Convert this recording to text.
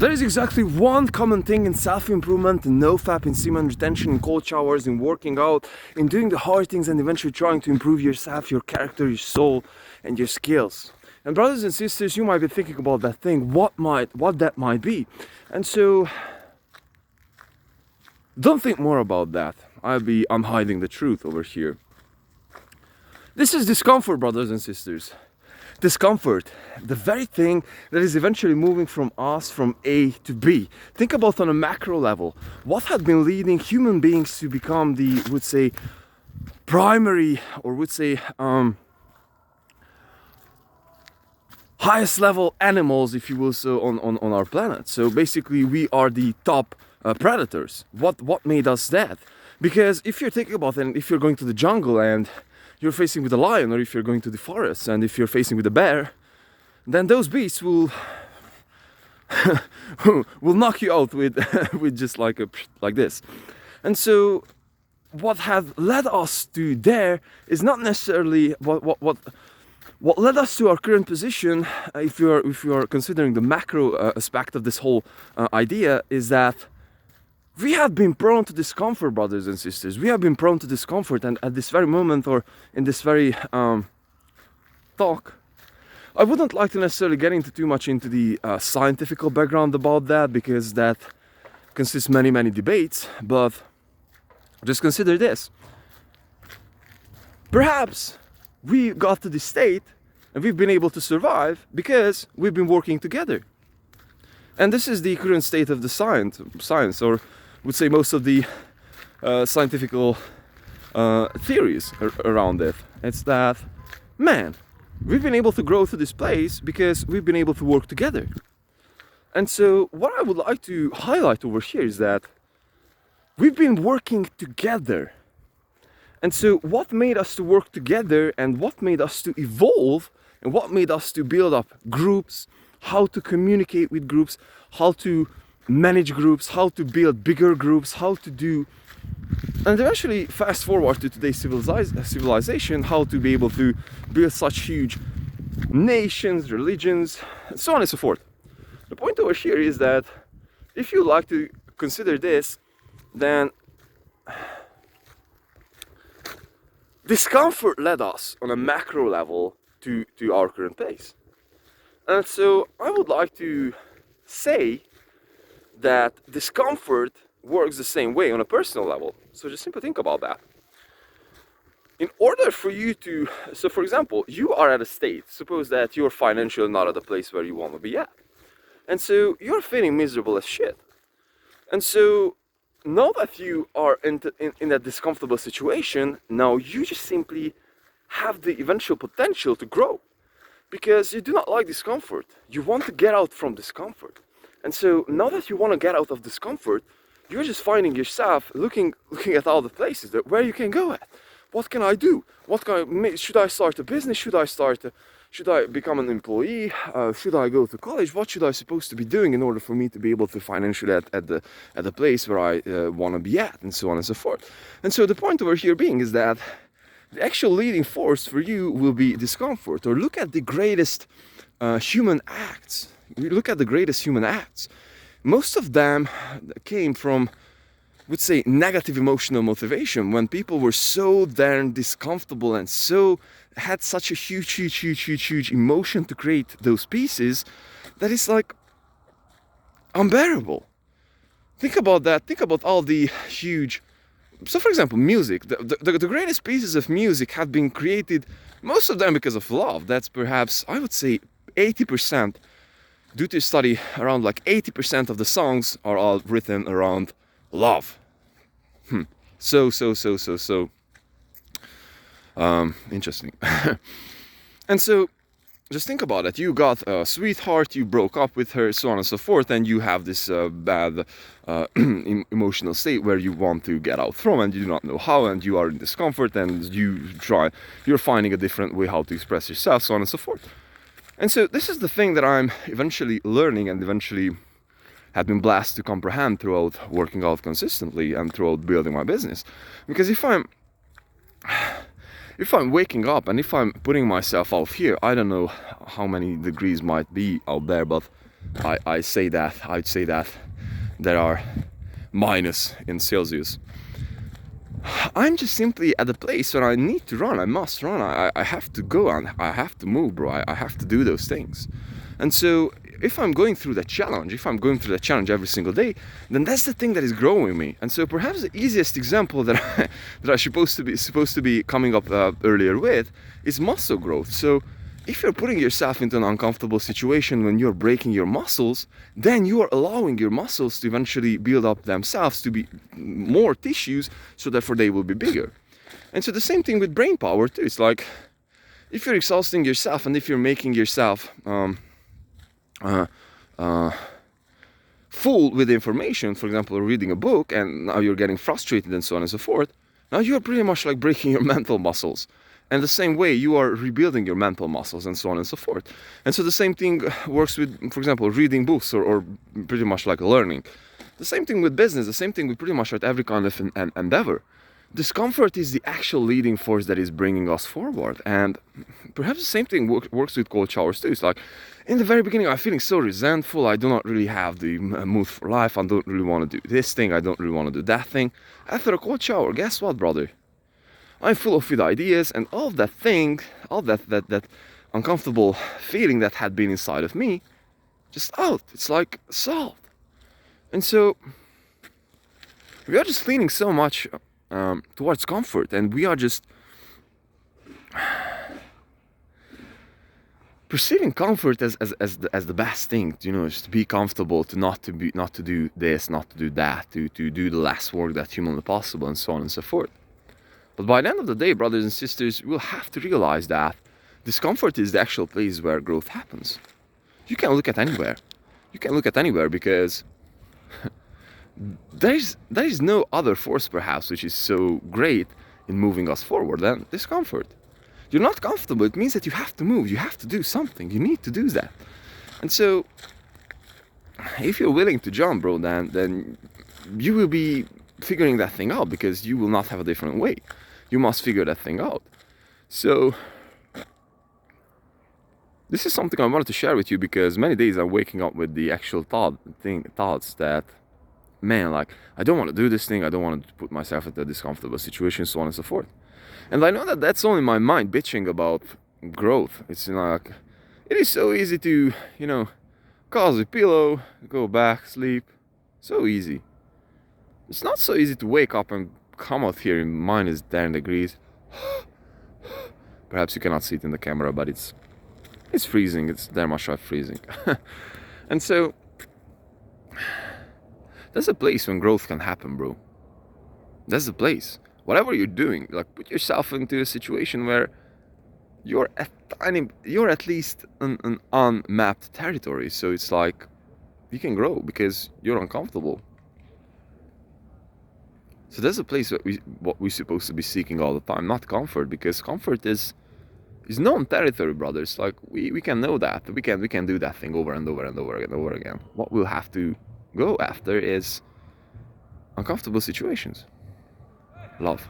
There is exactly one common thing in self-improvement, in no-fap, in semen retention, in cold showers, in working out, in doing the hard things and eventually trying to improve yourself, your character, your soul, and your skills. And brothers and sisters, you might be thinking about that thing, what that might be. And so, don't think more about that. I'm hiding the truth over here. This is discomfort, brothers and sisters. Discomfort, the very thing that is eventually moving from us from A to B. Think about on a macro level, what had been leading human beings to become the, would say, primary, or would say, highest level animals, if you will, so on our planet. So basically we are the top predators. What made us that? Because if you're thinking about it, if you're going to the jungle and you're facing with a lion, or if you're going to the forest and if you're facing with a bear, then those beasts will will knock you out with with just like this. And so what has led us to there is not necessarily what led us to our current position, if you are considering the macro aspect of this whole idea, is that we have been prone to discomfort, brothers and sisters. We have been prone to discomfort, and at this very moment, or in this very talk, I wouldn't like to necessarily get into too much into the scientific background about that, because that consists many debates. But just consider this: perhaps we got to this state, and we've been able to survive because we've been working together. And this is the current state of the science, or would say most of the scientific theories around it. It's that, man, we've been able to grow to this place because we've been able to work together. And so what I would like to highlight over here is that we've been working together. And so what made us to work together, and what made us to evolve, and what made us to build up groups, how to communicate with groups, how to manage groups, how to build bigger groups, how to do, and eventually fast forward to today's civilization, how to be able to build such huge nations, religions, so on and so forth. The point over here is that if you like to consider this, then discomfort led us on a macro level to our current place. And so I would like to say that discomfort works the same way on a personal level. So just simply think about that. In order for you to, so for example, you are at a state, suppose that you're financially not at the place where you want to be at. And so you're feeling miserable as shit. And so now that you are in that discomfortable situation, now you just simply have the eventual potential to grow. Because you do not like discomfort. You want to get out from discomfort. And so now that you want to get out of discomfort, you're just finding yourself looking at all the places that where you can go at. What can I do? Should I start a business? Should I become an employee? Should I go to college? What should I supposed to be doing in order for me to be able to financially at the place where I want to be at, and so on and so forth. And so the point over here being is that the actual leading force for you will be discomfort. Or look at the greatest human acts. Look at the greatest human acts. Most of them came from, would say, negative emotional motivation, when people were so darn discomfortable and so had such a huge emotion to create those pieces that it's like unbearable. Think about that. Think about all the huge. So, for example, music. The greatest pieces of music have been created, most of them because of love. That's perhaps, I would say, 80%. Due to a study, around like 80% of the songs are all written around love. So interesting. And so just think about it. You got a sweetheart, you broke up with her, so on and so forth, and you have this bad emotional state where you want to get out from, and you do not know how, and you are in discomfort, and you're finding a different way how to express yourself, so on and so forth. And so this is the thing that I'm eventually learning, and eventually have been blessed to comprehend throughout working out consistently and throughout building my business. Because if I'm waking up and if I'm putting myself out here, I don't know how many degrees might be out there, but I'd say that there are minus in Celsius. I'm just simply at the place where I need to run. I must run. I have to go and I have to move, bro. I have to do those things. And so if I'm going through that challenge, every single day, then that's the thing that is growing me. And so perhaps the easiest example that I'm supposed to be coming up earlier with is muscle growth. So if you're putting yourself into an uncomfortable situation when you're breaking your muscles, then you are allowing your muscles to eventually build up themselves to be more tissues, so therefore they will be bigger. And so the same thing with brain power too. It's like if you're exhausting yourself and if you're making yourself full with information, for example, reading a book, and now you're getting frustrated and so on and so forth, now you're pretty much like breaking your mental muscles. And the same way you are rebuilding your mental muscles and so on and so forth. And so the same thing works with, for example, reading books or pretty much like learning. The same thing with business, the same thing with pretty much every kind of endeavor. Discomfort is the actual leading force that is bringing us forward. And perhaps the same thing works with cold showers too. It's like, in the very beginning, I'm feeling so resentful. I do not really have the mood for life. I don't really want to do this thing. I don't really want to do that thing. After a cold shower, guess what, brother? I'm full of with ideas, and all that thing, all that uncomfortable feeling that had been inside of me, just out. It's like salt. And so we are just leaning so much towards comfort, and we are just perceiving comfort as the best thing, you know, just to be comfortable, to not to do this, not to do that, to do the less work that's humanly possible, and so on and so forth. But by the end of the day, brothers and sisters, we'll have to realize that discomfort is the actual place where growth happens. You can look at anywhere. You can look at anywhere because there is no other force perhaps which is so great in moving us forward than discomfort. You're not comfortable. It means that you have to move. You have to do something. You need to do that. And so if you're willing to jump, bro, then you will be figuring that thing out, because you will not have a different way. You must figure that thing out. So this is something I wanted to share with you, because many days I'm waking up with the actual thoughts that, man, like, I don't want to do this thing. I don't want to put myself into a discomfortable situation, so on and so forth. And I know that that's only my mind bitching about growth. It's, you know, like, it is so easy to, you know, cozy pillow, go back, sleep. So easy. It's not so easy to wake up and come out here in minus 10 degrees. Perhaps you cannot see it in the camera, but it's freezing. It's damn much like freezing. And so that's a place when growth can happen, bro. That's the place. Whatever you're doing, like, put yourself into a situation where you're at least an unmapped territory. So it's like you can grow because you're uncomfortable. So that's a place that what we're supposed to be seeking all the time, not comfort, because comfort is known territory, brothers. Like, we can know that. We can do that thing over and over and over again. What we'll have to go after is uncomfortable situations. Love.